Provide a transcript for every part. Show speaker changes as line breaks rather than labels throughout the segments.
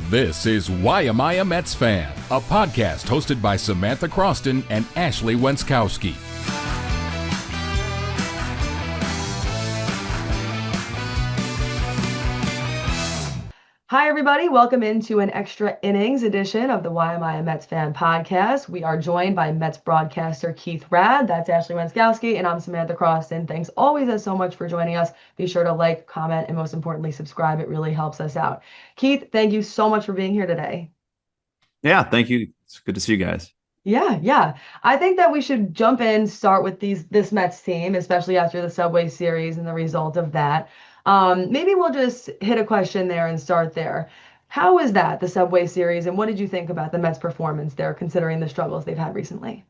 This is Why Am I a Mets Fan, a podcast hosted by Samantha Croston and Ashley Wenskoski.
Hi, everybody. Welcome into an extra innings edition of the Why Am I a Mets Fan podcast. We are joined by Mets broadcaster Keith Raad. That's Ashley Wenskoski, and I'm Samantha Croston. Thanks always as so much for joining us. Be sure to like, comment, and most importantly, subscribe. It really helps us out. Keith, thank you so much for being here today.
Yeah, thank you. It's good to see you guys.
Yeah. I think that we should jump in, start with this Mets team, especially after the Subway Series and the result of that. Maybe we'll just hit a question there and start there. How was that, the Subway Series, and what did you think about the Mets' performance there, considering the struggles they've had recently?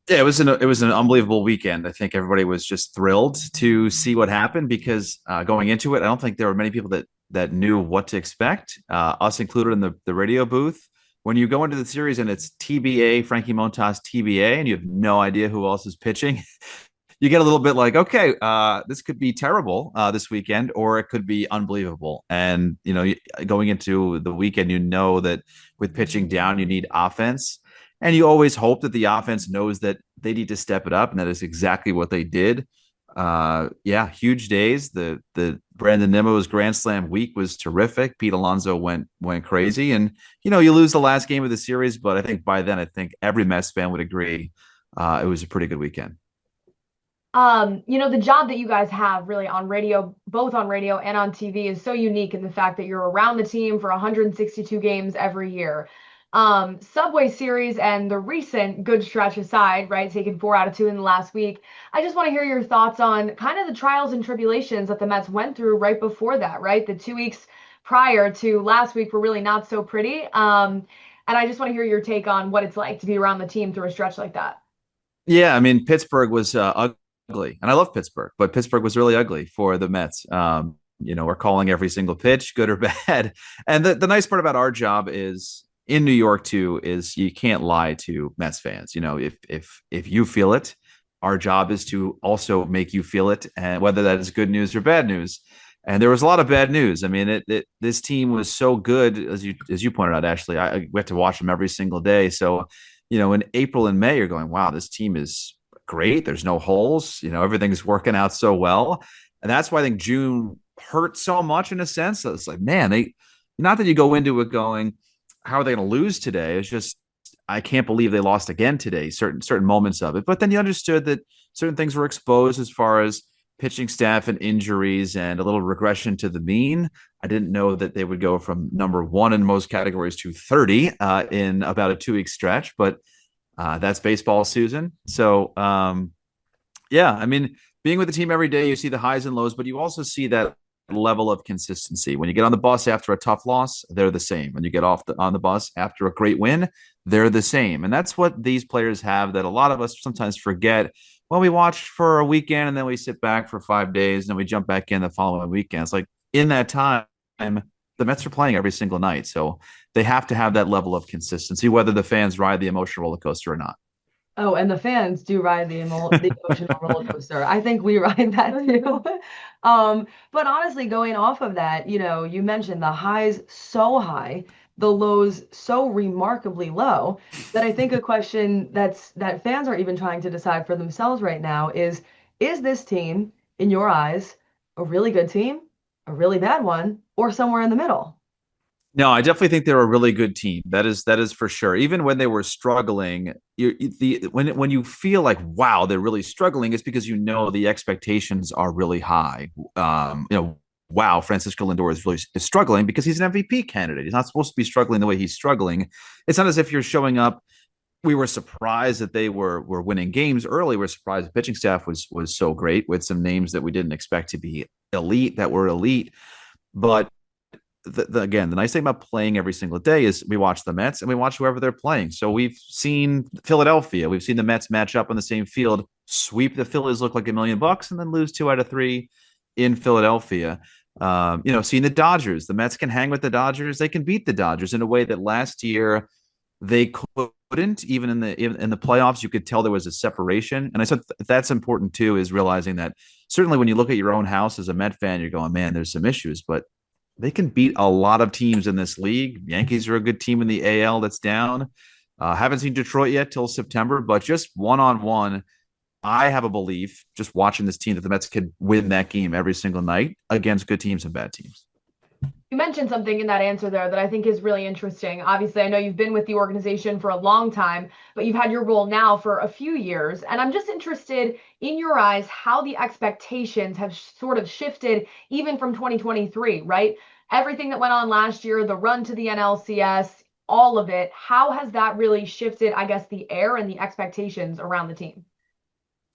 Yeah, it was an unbelievable weekend. I think everybody was just thrilled to see what happened because going into it, I don't think there were many people that knew what to expect, us included in the radio booth. When you go into the series and it's TBA, Frankie Montas TBA, and you have no idea who else is pitching, you get a little bit like, okay, this could be terrible this weekend, or it could be unbelievable. And, going into the weekend, that with pitching down, you need offense. And you always hope that the offense knows that they need to step it up. And that is exactly what they did. Huge days. The Brandon Nimmo's Grand Slam week was terrific. Pete Alonso went crazy. And, you lose the last game of the series. But I think by then, every Mets fan would agree it was a pretty good weekend.
The job that you guys have really on radio, both on radio and on TV, is so unique in the fact that you're around the team for 162 games every year. Subway Series and the recent good stretch aside, right, taking 4 out of 2 in the last week, I just want to hear your thoughts on kind of the trials and tribulations that the Mets went through right before that, right? The 2 weeks prior to last week were really not so pretty. And I just want to hear your take on what it's like to be around the team through a stretch like that.
Yeah, I mean, Pittsburgh was ugly. And I love Pittsburgh, but Pittsburgh was really ugly for the Mets. We're calling every single pitch, good or bad. And the nice part about our job is in New York too, is you can't lie to Mets fans. If you feel it, our job is to also make you feel it, and whether that is good news or bad news. And there was a lot of bad news. I mean, this team was so good, as you pointed out, Ashley. We have to watch them every single day. So, in April and May, you're going, wow, this team is great. There's no holes. Everything's working out so well. And that's why I think June hurt so much in a sense. It's like, man, not that you go into it going, how are they going to lose today? It's just, I can't believe they lost again today, certain moments of it. But then you understood that certain things were exposed as far as pitching staff and injuries and a little regression to the mean. I didn't know that they would go from number 1 in most categories to 30 in about a 2-week stretch, but that's baseball, Susan. So, I mean, being with the team every day, you see the highs and lows, but you also see that level of consistency. When you get on the bus after a tough loss, they're the same. When you get on the bus after a great win, they're the same. And that's what these players have that a lot of us sometimes forget. Well, we watch for a weekend and then we sit back for 5 days and then we jump back in the following weekend. It's like in that time, the Mets are playing every single night. So they have to have that level of consistency, whether the fans ride the emotional roller coaster or not.
Oh, and the fans do ride the emotional roller coaster. I think we ride that too. But honestly, going off of that, you mentioned the highs so high, the lows so remarkably low, that I think a question that fans are even trying to decide for themselves right now is this team, in your eyes, a really good team, a really bad one, or somewhere in the middle?
No, I definitely think they're a really good team. That is for sure. Even when they were struggling, when you feel like, wow, they're really struggling, it's because the expectations are really high. Wow, Francisco Lindor is struggling because he's an MVP candidate. He's not supposed to be struggling the way he's struggling. It's not as if you're showing up. We were surprised that they were winning games early. We're surprised the pitching staff was so great with some names that we didn't expect to be elite that were elite. But again, the nice thing about playing every single day is we watch the Mets and we watch whoever they're playing. So we've seen Philadelphia. We've seen the Mets match up on the same field, sweep the Phillies, look like $1 million, and then lose 2 out of 3 in Philadelphia. Seeing the Dodgers. The Mets can hang with the Dodgers. They can beat the Dodgers in a way that last year they couldn't. Even in the playoffs, you could tell there was a separation. And I said that's important too, is realizing that certainly when you look at your own house as a Met fan, you're going, man, there's some issues. But they can beat a lot of teams in this league. Yankees are a good team in the AL that's down. Haven't seen Detroit yet till September, but just one-on-one, I have a belief, just watching this team, that the Mets could win that game every single night against good teams and bad teams.
You mentioned something in that answer there that I think is really interesting. Obviously, I know you've been with the organization for a long time, but you've had your role now for a few years. And I'm just interested, in your eyes, how the expectations have sort of shifted even from 2023, right? Everything that went on last year, the run to the NLCS, all of it. How has that really shifted, I guess, the air and the expectations around the team?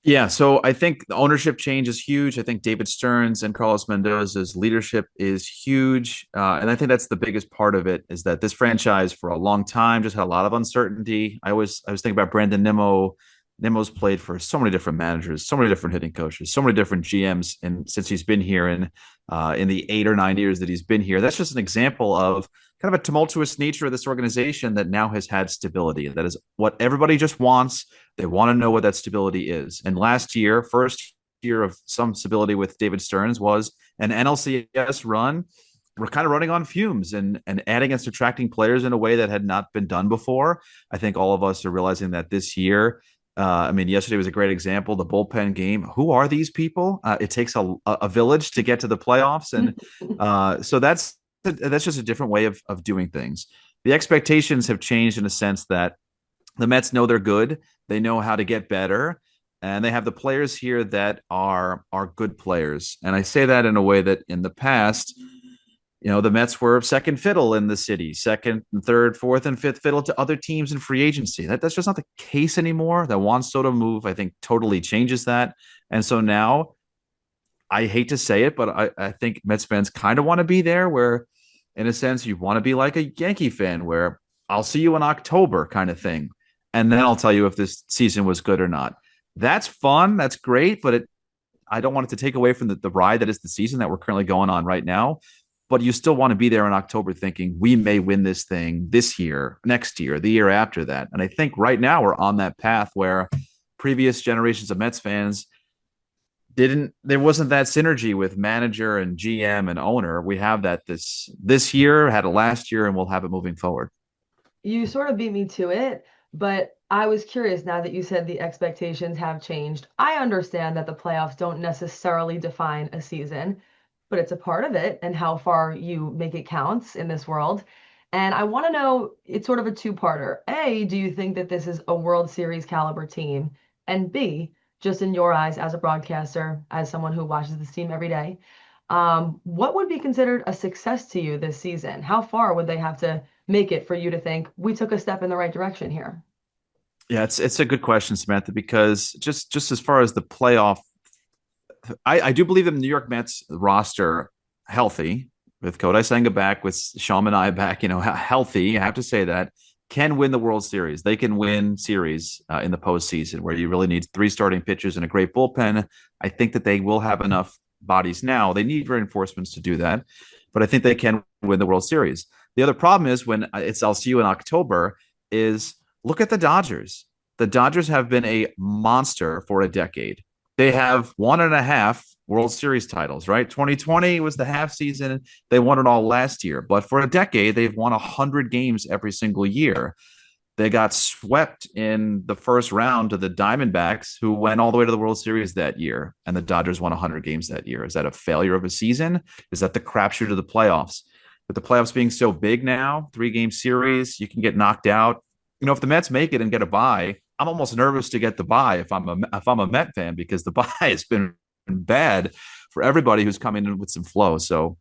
Yeah, so I think the ownership change is huge. I think David Stearns and Carlos Mendoza's leadership is huge. And I think that's the biggest part of it, is that this franchise for a long time just had a lot of uncertainty. I was thinking about Brandon Nimmo. Nimmo's played for so many different managers, so many different hitting coaches, so many different GMs, and since he's been here in the 8 or 9 years that he's been here, that's just an example of kind of a tumultuous nature of this organization that now has had stability. That is what everybody just wants. They want to know what that stability is. And last year, first year of some stability with David Stearns, was an NLCS run. We're kind of running on fumes and adding and subtracting players in a way that had not been done before. I think all of us are realizing that this year. Yesterday was a great example. The bullpen game. Who are these people? It takes a village to get to the playoffs, and so that's just a different way of doing things. The expectations have changed in a sense that the Mets know they're good. They know how to get better, and they have the players here that are good players. And I say that in a way that in the past, the Mets were second fiddle in the city, second, third, fourth, and fifth fiddle to other teams in free agency. That's just not the case anymore. That Juan Soto move, I think, totally changes that. And so now, I hate to say it, but I think Mets fans kind of want to be there, where, in a sense, you want to be like a Yankee fan, where I'll see you in October kind of thing. And then I'll tell you if this season was good or not. That's fun. That's great. But I don't want it to take away from the ride that is the season that we're currently going on right now. But you still want to be there in October thinking we may win this thing this year, next year, the year after that. And I think right now we're on that path where previous generations of Mets fans there wasn't that synergy with manager and GM and owner. We have that this year, had it last year, and we'll have it moving forward.
You sort of beat me to it, but I was curious now that you said the expectations have changed. I understand that the playoffs don't necessarily define a season, but it's a part of it and how far you make it counts in this world. And I want to know, it's sort of a two-parter. A, do you think that this is a World Series caliber team? And B, just in your eyes as a broadcaster, as someone who watches this team every day, what would be considered a success to you this season? How far would they have to make it for you to think we took a step in the right direction here?
Yeah, it's a good question, Samantha, because just as far as the playoff, I do believe the New York Mets roster healthy, with Kodai Senga back, with Sean and I back, healthy. I have to say that can win the World Series. They can win series in the postseason, where you really need 3 starting pitchers and a great bullpen. I think that they will have enough bodies now. They need reinforcements to do that, but I think they can win the World Series. The other problem is when I'll see you in October, is look at the Dodgers. The Dodgers have been a monster for a decade. They have 1.5 World Series titles, right? 2020 was the half season. They won it all last year. But for a decade, they've won 100 games every single year. They got swept in the first round to the Diamondbacks, who went all the way to the World Series that year. And the Dodgers won 100 games that year. Is that a failure of a season? Is that the crapshoot of the playoffs? With the playoffs being so big now, 3-game series, you can get knocked out. If the Mets make it and get a bye, I'm almost nervous to get the bye if I'm a Met fan, because the bye has been bad for everybody who's coming in with some flow. So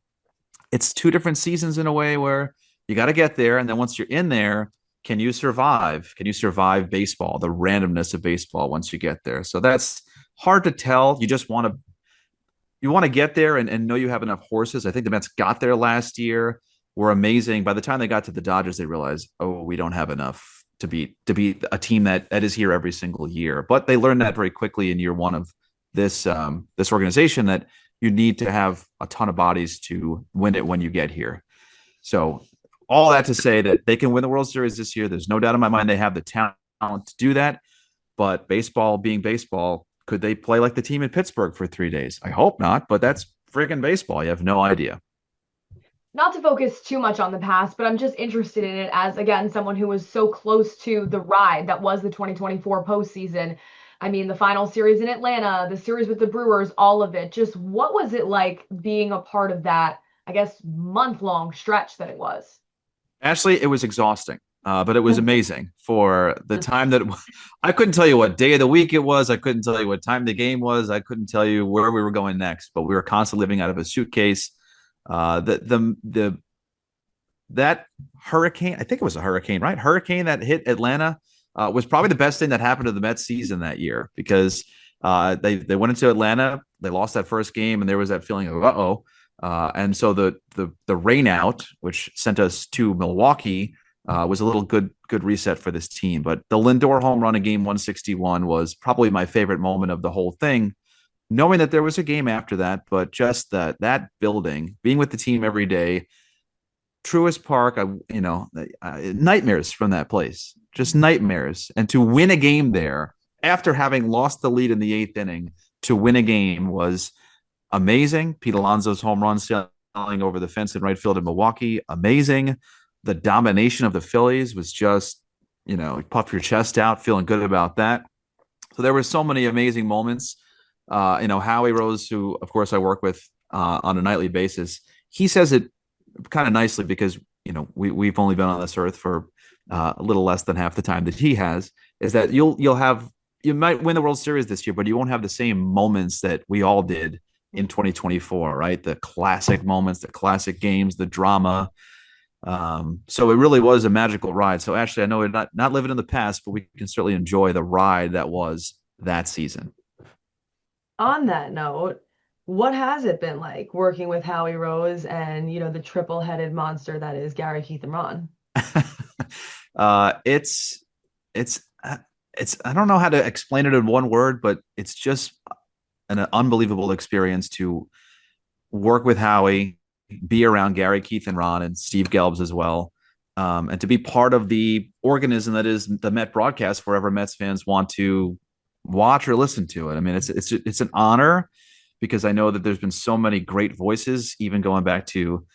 it's 2 different seasons in a way, where you got to get there, and then once you're in there, can you survive? Can you survive baseball, the randomness of baseball once you get there? So that's hard to tell. You just want to get there and know you have enough horses. I think the Mets got there last year, were amazing. By the time they got to the Dodgers, they realized, we don't have enough to beat a team that is here every single year. But they learned that very quickly in year 1 of this organization, that you need to have a ton of bodies to win it when you get here. So all that to say that they can win the World Series this year. There's no doubt in my mind they have the talent to do that. But baseball being baseball, could they play like the team in Pittsburgh for 3 days? I hope not, but that's freaking baseball. You have no idea.
not to focus too much on the past, but I'm just interested in it as, again, someone who was so close to the ride that was the 2024 postseason. I mean, the final series in Atlanta, the series with the Brewers, all of it. Just what was it like being a part of that, I guess, month-long stretch that it was?
Ashley, it was exhausting, but it was amazing for the time that I couldn't tell you what day of the week it was. I couldn't tell you what time the game was. I couldn't tell you where we were going next, but we were constantly living out of a suitcase. The that hurricane, I think it was a hurricane, right? Hurricane that hit Atlanta was probably the best thing that happened to the Mets season that year because they went into Atlanta, they lost that first game, and there was that feeling of uh-oh. And so the rain out, which sent us to Milwaukee, was a little good reset for this team. But the Lindor home run in game 161 was probably my favorite moment of the whole thing, knowing that there was a game after that, but just that building, being with the team every day, Truist Park, nightmares from that place, just nightmares. And to win a game there after having lost the lead in the eighth inning, to win a game was amazing. Pete Alonso's home run sailing over the fence in right field in Milwaukee, amazing. The domination of the Phillies was just, puff your chest out, feeling good about that. So there were so many amazing moments. Howie Rose, who of course I work with on a nightly basis, he says it kind of nicely because we've only been on this earth for a little less than half the time that he has. Is that you might win the World Series this year, but you won't have the same moments that we all did in 2024, right? The classic moments, the classic games, the drama. So it really was a magical ride. So Ashley, I know we're not living in the past, but we can certainly enjoy the ride that was that season.
On that note, what has it been like working with Howie Rose and, the triple-headed monster that is Gary, Keith, and Ron?
It's I don't know how to explain it in one word, but it's just an unbelievable experience to work with Howie, be around Gary, Keith, and Ron, and Steve Gelbs as well, and to be part of the organism that is the Met broadcast wherever Mets fans want to watch or listen to it. I mean, it's an honor because I know that there's been so many great voices, even going back to,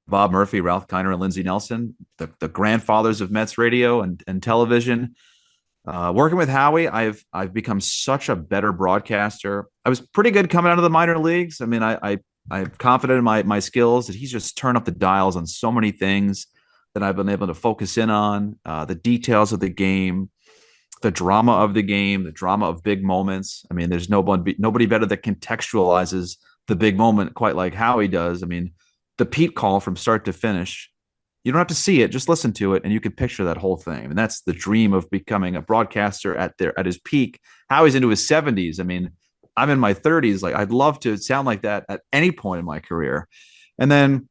Bob Murphy, Ralph Kiner, and Lindsey Nelson, the grandfathers of Mets radio and television. Working with Howie, I've become such a better broadcaster. I was pretty good coming out of the minor leagues. I mean, I'm confident in my skills that he's just turned up the dials on so many things that I've been able to focus in on, the details of the game, the drama of the game, the drama of big moments. I mean, there's nobody better that contextualizes the big moment quite like Howie does. I mean, the Pete call from start to finish, you don't have to see it, just listen to it, and you can picture that whole thing. And that's the dream of becoming a broadcaster at his peak. Howie's into his 70s. I mean, I'm in my 30s. Like, I'd love to sound like that at any point in my career. And then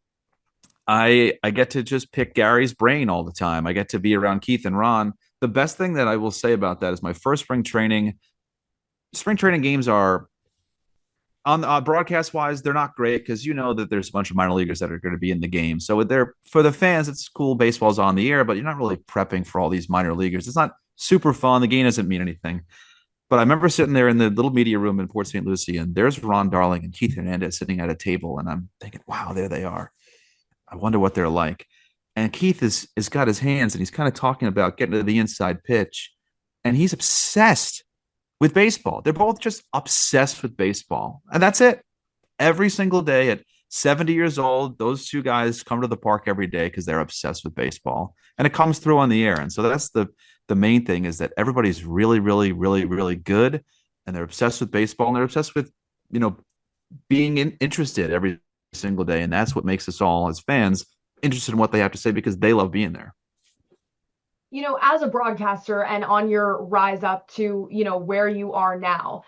I get to just pick Gary's brain all the time. I get to be around Keith and Ron. The best thing that I will say about that is my first spring training games are on broadcast wise, they're not great because that there's a bunch of minor leaguers that are going to be in the game. So for the fans, it's cool. Baseball's on the air, but you're not really prepping for all these minor leaguers. It's not super fun. The game doesn't mean anything. But I remember sitting there in the little media room in Port St. Lucie, and there's Ron Darling and Keith Hernandez sitting at a table, and I'm thinking, wow, there they are. I wonder what they're like. And Keith is got his hands, and he's kind of talking about getting to the inside pitch, and he's obsessed with baseball. They're both just obsessed with baseball. And that's it. Every single day at 70 years old, those two guys come to the park every day because they're obsessed with baseball. And it comes through on the air. And so that's the main thing, is that everybody's really, really, really, really good. And they're obsessed with baseball. And they're obsessed with, being interested every single day. And that's what makes us all, as fans, interested in what they have to say because they love being there.
As a broadcaster and on your rise up to, where you are now,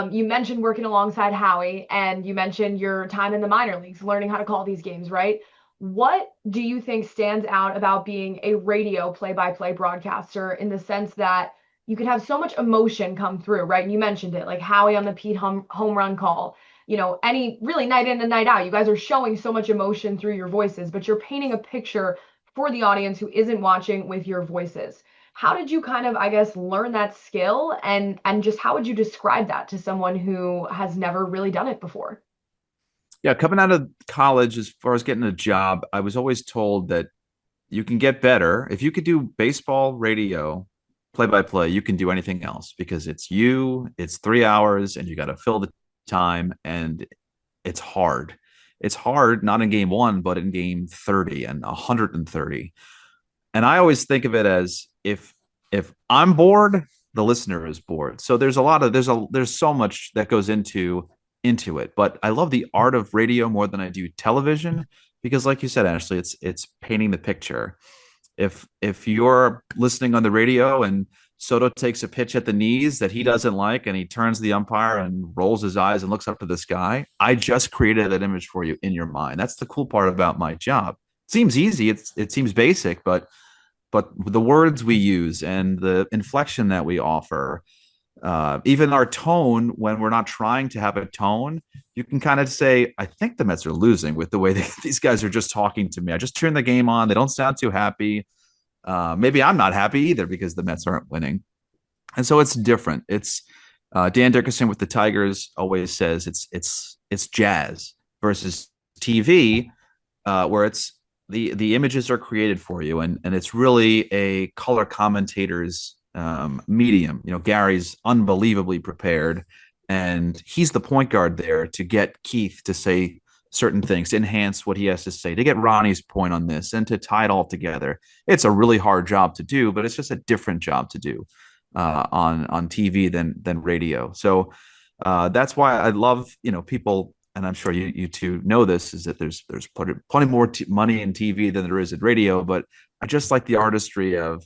you mentioned working alongside Howie, and you mentioned your time in the minor leagues, learning how to call these games, right? What do you think stands out about being a radio play-by-play broadcaster in the sense that you could have so much emotion come through, right? And you mentioned it, like Howie on the Pete home run call, any really night in and night out, you guys are showing so much emotion through your voices, but you're painting a picture for the audience who isn't watching with your voices. How did you kind of, I guess, learn that skill, and just how would you describe that to someone who has never really done it before?
Yeah, coming out of college, as far as getting a job, I was always told that you can get better. If you could do baseball, radio, play by play, you can do anything else because it's 3 hours, and you got to fill the time, and it's hard. It's hard, not in game one, but in game 30 and 130. And I always think of it as if I'm bored, the listener is bored. So there's so much that goes into it. But I love the art of radio more than I do television because, like you said, Ashley, it's painting the picture. If you're listening on the radio and Soto takes a pitch at the knees that he doesn't like, and he turns to the umpire and rolls his eyes and looks up to the sky, I just created that image for you in your mind. That's the cool part about my job. It seems easy. It seems basic, but the words we use and the inflection that we offer, even our tone when we're not trying to have a tone, you can kind of say, I think the Mets are losing with the way these guys are just talking to me. I just turned the game on. They don't sound too happy. Maybe I'm not happy either because the Mets aren't winning. And so it's different. It's Dan Dickerson with the Tigers always says it's jazz versus TV, where it's the images are created for you, and it's really a color commentator's medium. Gary's unbelievably prepared, and he's the point guard there to get Keith to say certain things, to enhance what he has to say, to get Ronnie's point on this, and to tie it all together. It's a really hard job to do, but it's just a different job to do on TV than radio. So that's why I love people, and I'm sure you two know this, is that there's plenty more money in TV than there is in radio. But I just like the artistry of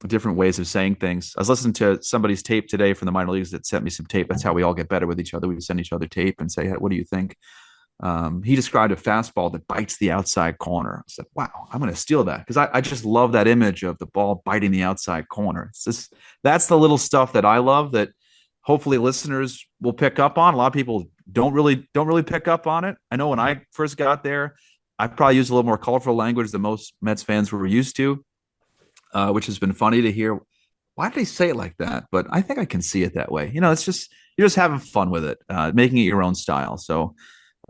different ways of saying things. I was listening to somebody's tape today from the minor leagues that sent me some tape. That's how we all get better with each other. We send each other tape and say, hey, what do you think? He described a fastball that bites the outside corner. I said, wow, I'm going to steal that because I just love that image of the ball biting the outside corner. That's the little stuff that I love that hopefully listeners will pick up on. A lot of people don't really pick up on it. I know when I first got there, I probably used a little more colorful language than most Mets fans were used to, which has been funny to hear. Why did they say it like that? But I think I can see it that way. It's just you're just having fun with it, making it your own style. So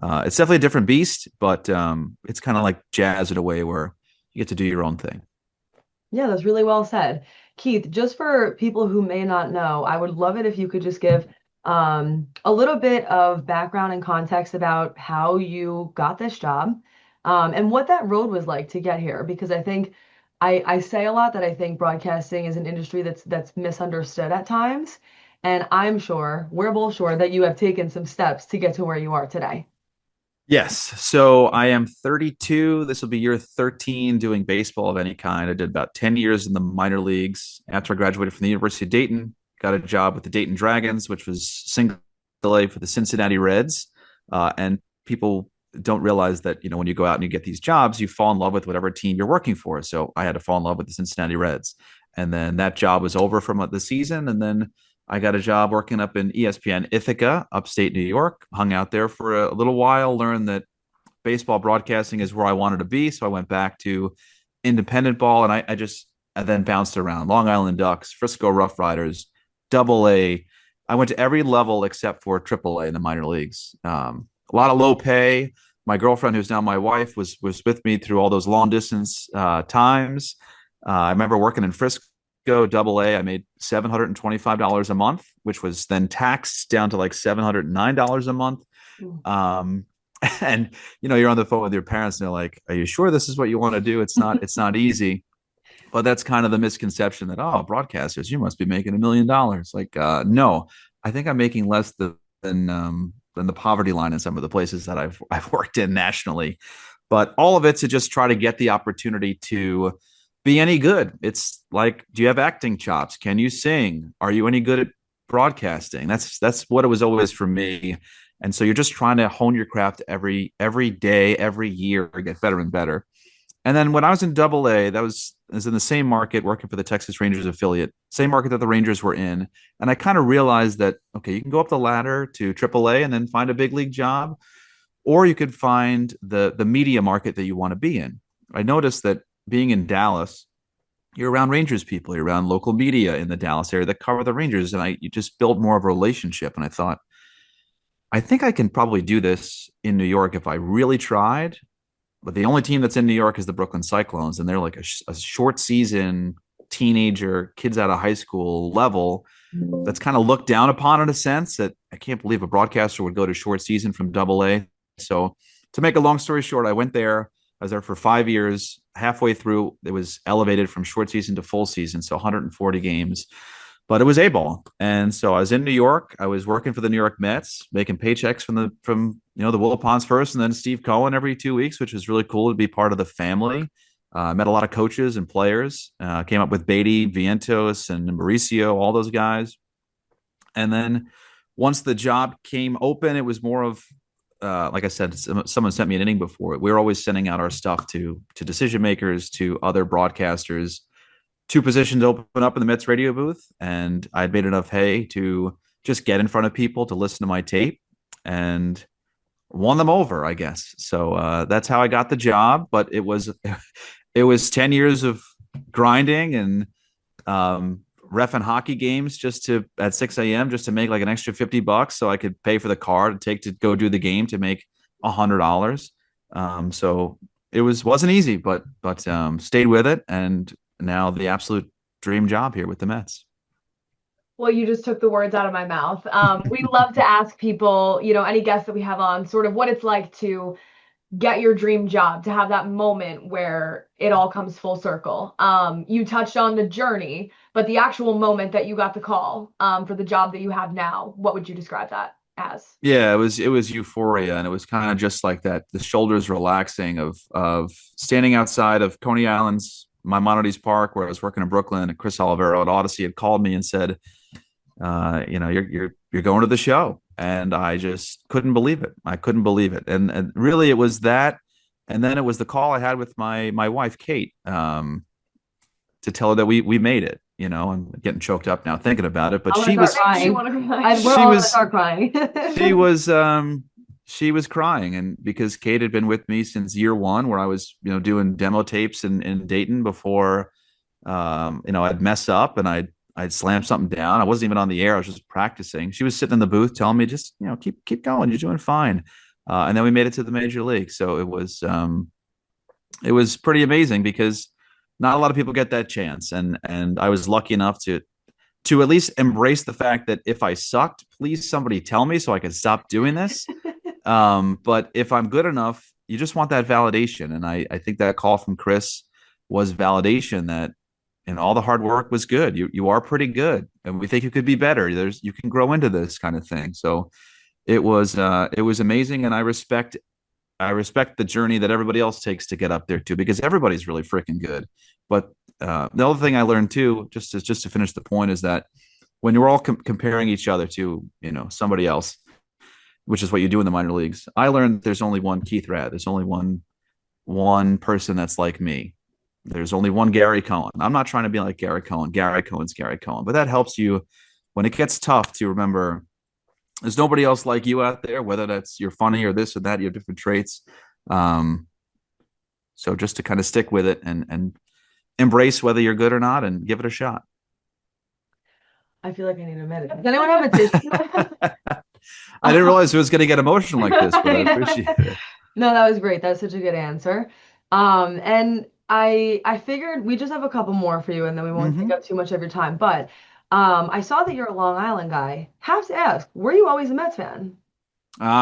it's definitely a different beast, but it's kind of like jazz in a way where you get to do your own thing.
Yeah, that's really well said. Keith, just for people who may not know, I would love it if you could just give a little bit of background and context about how you got this job, and what that road was like to get here. Because I think I say a lot that I think broadcasting is an industry that's misunderstood at times. And we're both sure that you have taken some steps to get to where you are today.
Yes. So I am 32. This will be year 13 doing baseball of any kind. I did about 10 years in the minor leagues. After I graduated from the University of Dayton, got a job with the Dayton Dragons, which was single A for the Cincinnati Reds. And people don't realize that, when you go out and you get these jobs, you fall in love with whatever team you're working for. So I had to fall in love with the Cincinnati Reds. And then that job was over from the season. And then I got a job working up in ESPN Ithaca, upstate New York, hung out there for a little while, learned that baseball broadcasting is where I wanted to be. So I went back to independent ball, and I then bounced around Long Island Ducks, Frisco Rough Riders, Double A. I went to every level except for Triple A in the minor leagues. A lot of low pay. My girlfriend, who's now my wife, was with me through all those long distance times. I remember working in Frisco. Double A, I made $725 a month, which was then taxed down to like $709 a month. And you're on the phone with your parents and they're like, are you sure this is what you want to do? It's not easy. But that's kind of the misconception that, broadcasters, you must be making $1 million. Like, no, I think I'm making less than the poverty line in some of the places that I've worked in nationally. But all of it to just try to get the opportunity to be any good. It's like, do you have acting chops? Can you sing? Are you any good at broadcasting? That's what it was always for me. And so you're just trying to hone your craft every day, every year, get better and better. And then when I was in Double A, I was in the same market working for the Texas Rangers affiliate, same market that the Rangers were in. And I kind of realized that, okay, you can go up the ladder to Triple A and then find a big league job, or you could find the media market that you want to be in. I noticed that being in Dallas, you're around Rangers people, you're around local media in the Dallas area that cover the Rangers. And you just build more of a relationship. And I thought, I think I can probably do this in New York if I really tried. But the only team that's in New York is the Brooklyn Cyclones, and they're like a short season teenager, kids out of high school level that's kind of looked down upon in a sense that I can't believe a broadcaster would go to short season from AA. So to make a long story short, I went there. I was there for 5 years. Halfway through, it was elevated from short season to full season, so 140 games. But it was A-ball, and so I was in New York. I was working for the New York Mets, making paychecks from the Wilpons first, and then Steve Cohen every 2 weeks, which was really cool to be part of the family. Met a lot of coaches and players. Came up with Beatty, Vientos, and Mauricio, all those guys. And then once the job came open, it was more of like I said, someone sent me an inning before. We were always sending out our stuff to decision makers, to other broadcasters. 2 positions open up in the Mets radio booth, and I'd made enough hay to just get in front of people to listen to my tape and won them over, I guess. So that's how I got the job. But it was 10 years of grinding and reffing hockey games just at 6 a.m. just to make like an extra $50 so I could pay for the car to take to go do the game to make $100. So it wasn't easy, but stayed with it, and now the absolute dream job here with the Mets.
Well, you just took the words out of my mouth. We love to ask people, any guests that we have on, sort of what it's like to get your dream job, to have that moment where it all comes full circle. You touched on the journey, but the actual moment that you got the call for the job that you have now, what would you describe that as?
Yeah, it was euphoria, and it was kind of just like that, the shoulders relaxing of standing outside of Coney Island's Maimonides Park, where I was working in Brooklyn, and Chris Olivero at Odyssey had called me and said, you're going to the show. And I just couldn't believe it. I couldn't believe it. And really it was that. And then it was the call I had with my wife, Kate, to tell her that we made it. I'm getting choked up now thinking about it, but she was
crying.
She was crying, and because Kate had been with me since year one, where I was, doing demo tapes in Dayton before, I'd mess up and I'd slam something down. I wasn't even on the air. I was just practicing. She was sitting in the booth telling me, just, keep going. You're doing fine. And then we made it to the major league. So it was pretty amazing because not a lot of people get that chance. And I was lucky enough to at least embrace the fact that if I sucked, please somebody tell me so I can stop doing this. But if I'm good enough, you just want that validation. And I think that call from Chris was validation that, and all the hard work was good. You are pretty good, and we think you could be better. You can grow into this kind of thing. So it was amazing, and I respect the journey that everybody else takes to get up there too, because everybody's really freaking good. But the other thing I learned too, just to finish the point, is that when you're all comparing each other to somebody else, which is what you do in the minor leagues, I learned there's only one Keith Raad. There's only one person that's like me. There's only one Gary Cohen. I'm not trying to be like Gary Cohen. Gary Cohen's Gary Cohen. But that helps you when it gets tough to remember there's nobody else like you out there, whether that's you're funny or this or that, you have different traits. So just to kind of stick with it and embrace whether you're good or not and give it a shot.
I feel like I need a minute. Does anyone have a tissue?
I didn't realize it was going to get emotional like this, but I appreciate it.
No, that was great. That's such a good answer. And I figured we just have a couple more for you, and then we won't take up too much of your time. But I saw that you're a Long Island guy. Have to ask, were you always a Mets fan?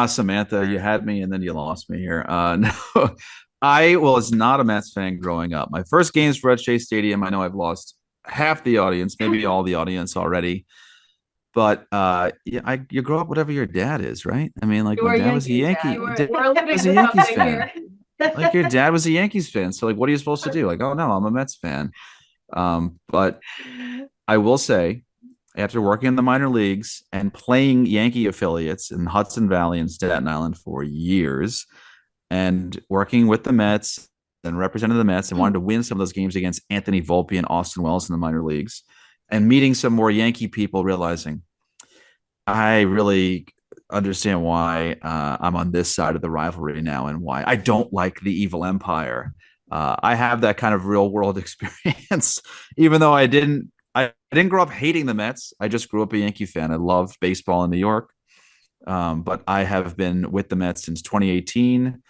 Samantha, you had me and then you lost me here. No, I was not a Mets fan growing up. My first games were at Shea Stadium. I know I've lost half the audience, maybe all the audience already. But you grow up whatever your dad is, right? I mean, like my dad was a Yankee. Was a Yankees fan. Like your dad was a Yankees fan. So like, what are you supposed to do? Like, oh no, I'm a Mets fan. But I will say, after working in the minor leagues and playing Yankee affiliates in Hudson Valley and Staten Island for years, and working with the Mets and representing the Mets and wanted to win some of those games against Anthony Volpe and Austin Wells in the minor leagues, and meeting some more Yankee people, realizing I really understand why I'm on this side of the rivalry now and why I don't like the evil empire. I have that kind of real world experience, even though I didn't grow up hating the Mets. I just grew up a Yankee fan. I loved baseball in New York. But I have been with the Mets since 2018.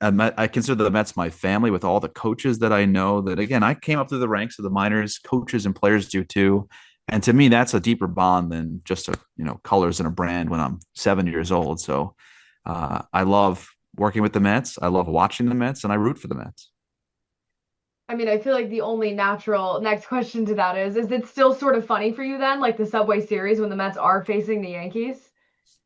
I consider the Mets my family with all the coaches that I know that, again, I came up through the ranks of the minors. Coaches and players do too. And to me, that's a deeper bond than just colors and a brand when I'm 7 years old. So I love working with the Mets. I love watching the Mets, and I root for the Mets.
I mean, I feel like the only natural next question to that is it still sort of funny for you then, like the Subway Series when the Mets are facing the Yankees?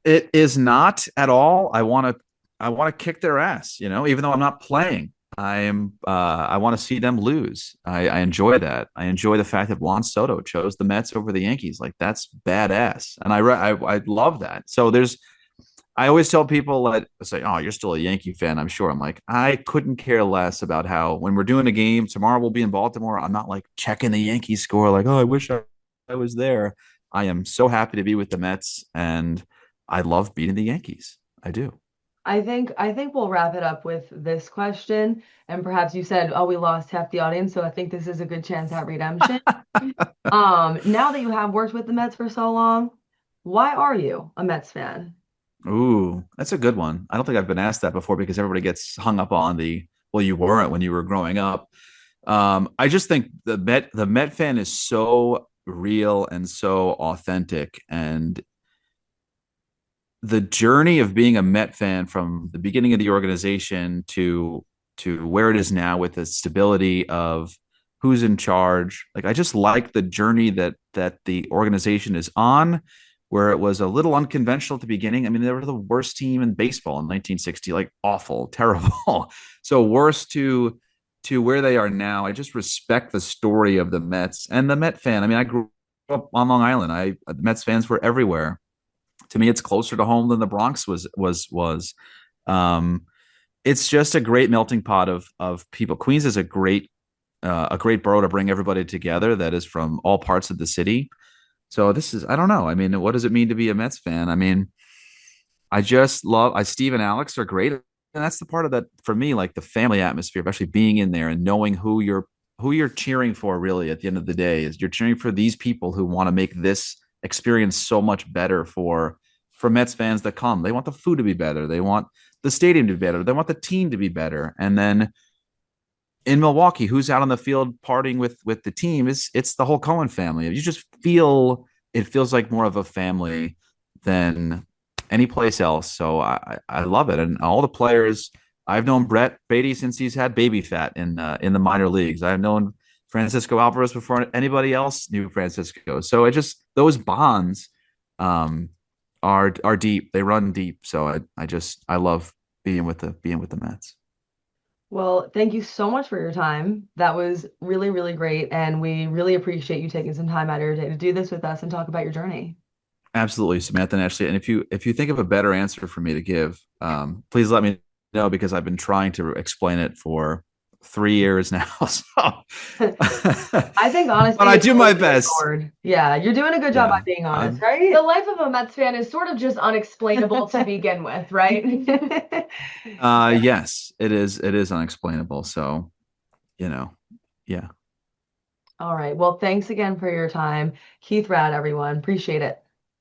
It is not at all. I want to kick their ass, even though I'm not playing. I want to see them lose. I enjoy that. I enjoy the fact that Juan Soto chose the Mets over the Yankees. Like, that's badass. And I love that. So I always tell people that say, "Oh, you're still a Yankee fan, I'm sure." I'm like, I couldn't care less about how when we're doing a game tomorrow, we'll be in Baltimore. I'm not like checking the Yankees score. Like, oh, I wish I was there. I am so happy to be with the Mets, and I love beating the Yankees. I do.
I think we'll wrap it up with this question. And perhaps you said, oh, we lost half the audience, so I think this is a good chance at redemption. Now that you have worked with the Mets for so long, why are you a Mets fan?
Ooh, that's a good one. I don't think I've been asked that before because everybody gets hung up on well, you weren't when you were growing up. I just think the Met fan is so real and so authentic, and the journey of being a Met fan from the beginning of the organization to where it is now with the stability of who's in charge. Like, I just like the journey that the organization is on, where it was a little unconventional at the beginning. I mean, they were the worst team in baseball in 1960, like awful, terrible. So worse to where they are now. I just respect the story of the Mets and the Met fan. I mean, I grew up on Long Island. The Mets fans were everywhere. To me, it's closer to home than the Bronx was. It's just a great melting pot of people. Queens is a great borough to bring everybody together that is from all parts of the city. So I don't know. I mean, what does it mean to be a Mets fan? I mean, Steve and Alex are great. And that's the part of that for me, like the family atmosphere, especially being in there and knowing who you're cheering for. Really, at the end of the day, is you're cheering for these people who want to make this experience so much better for Mets fans that come. They want the food to be better. They want the stadium to be better. They want the team to be better. And then in Milwaukee, who's out on the field partying with the team, it's the whole Cohen family. You just it feels like more of a family than any place else. So I love it. And all the players, I've known Brett Beatty since he's had baby fat in the minor leagues. I've known Francisco Alvarez before anybody else knew Francisco. So those bonds are deep. They run deep. So I love being with the Mets.
Well, thank you so much for your time. That was really, really great. And we really appreciate you taking some time out of your day to do this with us and talk about your journey.
Absolutely, Samantha and Ashley. And if you think of a better answer for me to give, please let me know, because I've been trying to explain it for 3 years now. So
I think honestly,
but I do my best.
Yeah, you're doing a good job by being honest, right?
The life of a Mets fan is sort of just unexplainable to begin with, right?
Yes, it is. It is unexplainable. So, yeah.
All right. Well, thanks again for your time, Keith Raad, everyone. Appreciate it.